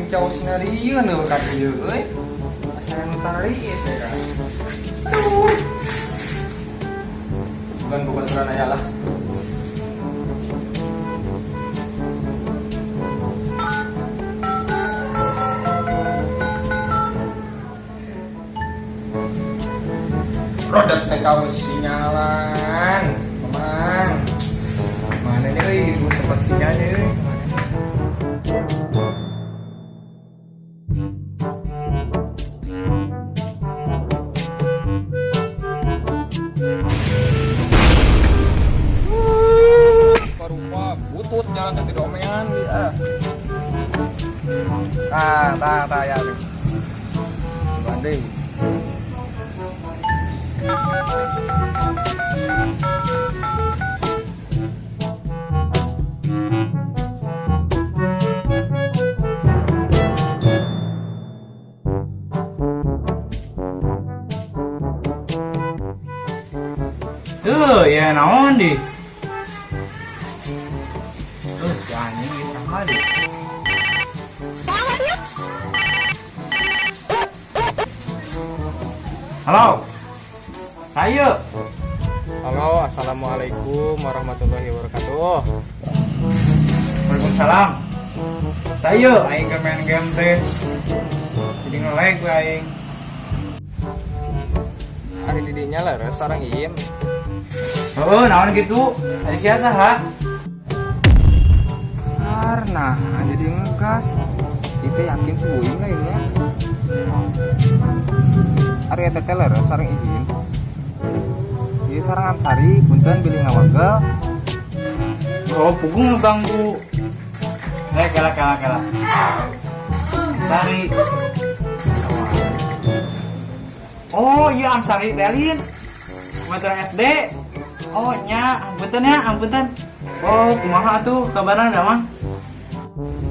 Cau sinariun nih kat dia, asal mentari itu kan. Aduh, bukan serana ya lah. Rodat kau sinyalan, memang. Mana nih, tempat sinyalnya? Butut jalan ke domengan dia. Tak ya. Banding. Tuh, ya naon di? Si anjing ini sama deh. Halo, saya. Halo, assalamualaikum warahmatullahi wabarakatuh. Waalaikumsalam. Saya aing ke main game teh. Jadi nge-lag gue aing. Hari didinya lah, sarang im. Oh, naon gitu? Ada siapa ha? Karena jadi ngegas. Itu yakin sih buing lah ini. Hari eta teh lah, sarang izin. Ieu sarang Amsari, punten bilih ngawagal. Oh, pugung ganggu. Kela. Sari. Oh, iya Amsari Telin. Motor SD. Oh, nya, ampunten. Oh, kumaha tuh kabarna Damang?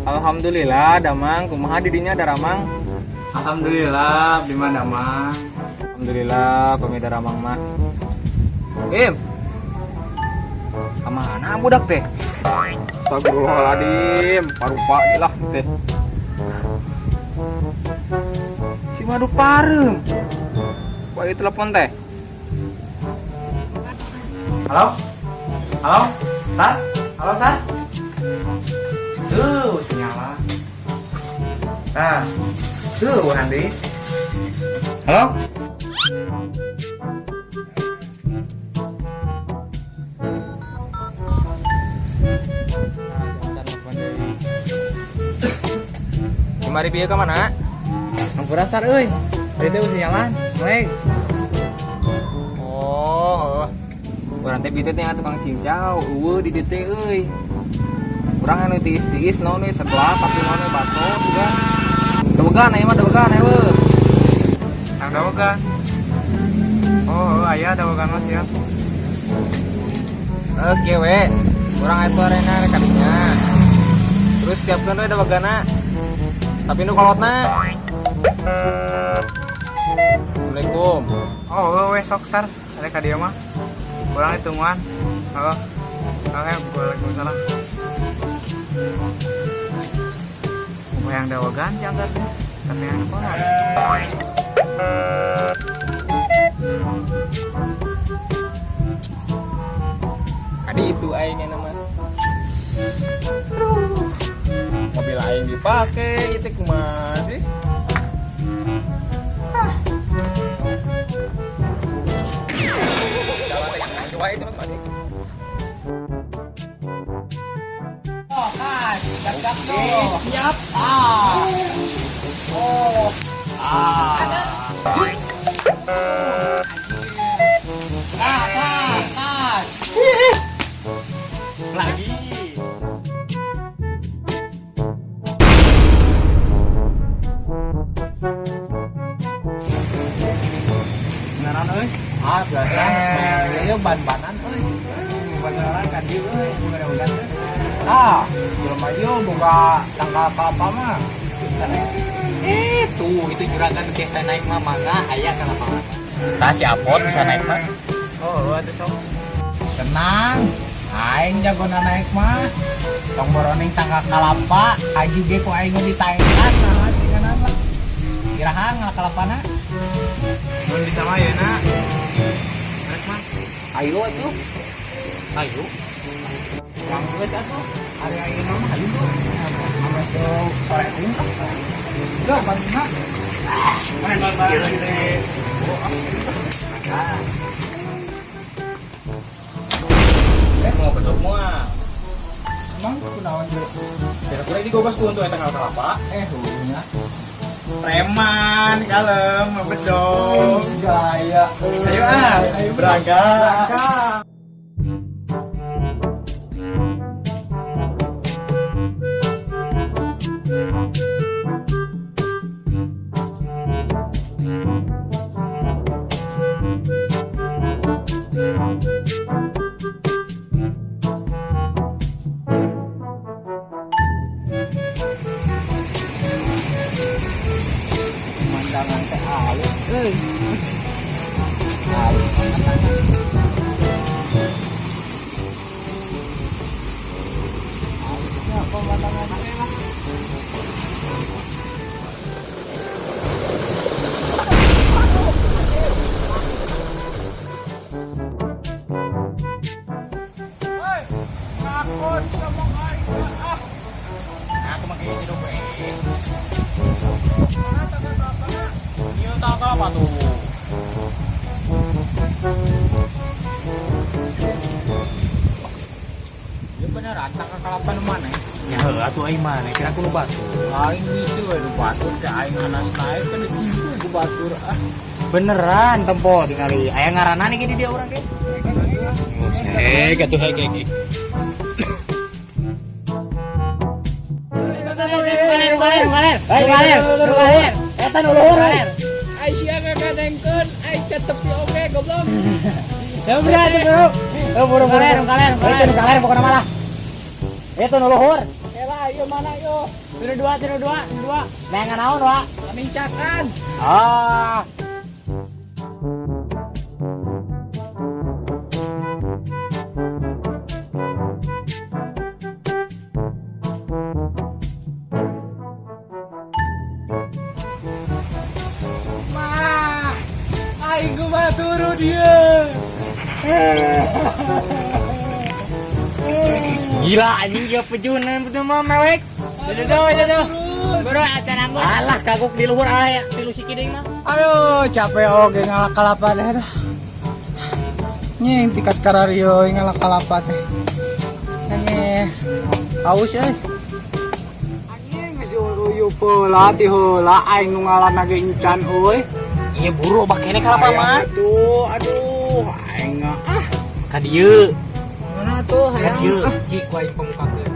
Alhamdulillah, Damang. Kumaha didinya ada Ramang? Alhamdulillah, di mana Damang? Alhamdulillah, pemida Ramang mah. Im. Kemana budak teh? Astagfirullahaladzim, parupa lah teh. Si madu parem. Wah, itu telepon teh. Halo? Sat? Halo, Sat? Tuh, sinyala. Nah, tuh, Bu Handi. Halo? Mari pieu ka mana? Ampura Sat euy. Tadi teh sinyalan, melek. Oh, urang teh biteu teh tukang cincau, eueuh di dieu teh euy. Urang anu tiis-tiis naon we sebelah tapi naon we baso juga. Dawegan aya mah dawegan eueuh. Ang dawegan. Oh, aya dawegan mah siap. Oke we, urang atuh arena rek kadinya. Terus siapkeun we dawegana. Tapi nu kolotna. Assalamualaikum. Oh, we sok Sar, ada ka dieu mah. Urang hitungan. Oh. Oke, waalaikumsalam. Yang dawagan sih antar. Tapi yang kolot. Adi itu aingnya nama. Mobil aing dipake itu kumaha sih? Jalan yang wae itu mah. Siap. Ah. Oh. Ah. Nah. Lagi. Beneran euy. Ah, biasa ya ban-banan euy. Beneran kan dieu euy, bukan udah. Ah, jelema ieu boga tangkal apa mah. Itu juragan biasa naik mah mangga aya ka lapangan. Tah si Apot bisa naik mah. Oh, atuh sok. Tenang. Aing jagona naik mah. Tong boroning tangkal kalapa, haji ge ku aing ditaengkan nah tinggalan lah. Iraha ngalakalapana. Mun bisa mah ya nak. Rek mah. Ayo atuh. Ayo. Yang geus atuh. Ari aing mah hayu tuh. Ame tuh sore ungkap. Udah banyak. Mau bedog moal. Emang kunaon ge? Kira-kira ini gobas ku untuk tanggal kelapa. Heunya. Preman, kalem, bedog. Gaya. Ayo ah, ayo berangkat. Pemandangan teh halus euy. Halusnya pemandangan enak. Hei, ngakon sama aing ah. Aku mah kayak gitu, Bang. Mana tanggal berapa nak? Iya, tanggal apa tuh? Ya beneran tanggal kalapan mana? Ya, atuh aing mah, kira aku nu batu. Aing ngisi we nu batur teh aing anas naik kan ditimbu ku batur ah. Beneran tempo tinggali. Aya ngaranna nih di dia urang ge. Atuh hege. Eta nu luhur. Ai sia ngagadengkeun, ai catepi oge goblok. Ya udah atuh, Bro. Buru kalian. Itu nu kalian pokona malah. Itu nu luhur. Ela ieu mana yo? Tiru dua. Nengan naon, Wak? Amincakan. Ah. Mah, aing kumaha turu dia. Gila anjing dia pejunan betul mah mewek. Itu. Bro acan anggur. Alah kagok di luhur aya tilu si kiding mah. Aduh, capek oge ngalak-kalapan aduh. Nying tikat karario ngalak-kalapan teh. Anjing. Haus euy. Anjing geus uyuh peula ti heula aing nu ngalanna ge encan euy. Iya buru bakene kalapa mah. Aduh, aing ah. Ka dieu. Mana tuh Ka hayang? dieu. Ah. Cik ku aing pamukakeun.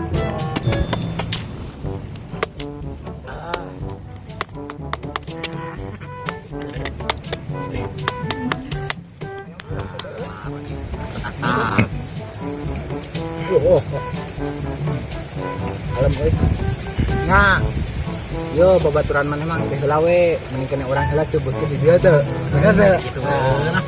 Alam euy. Nah. Yo babaturan mana emang teh heula we, mending kena urang heula sebutkeun di dieu teh. Bener teh? Gitu. Nah.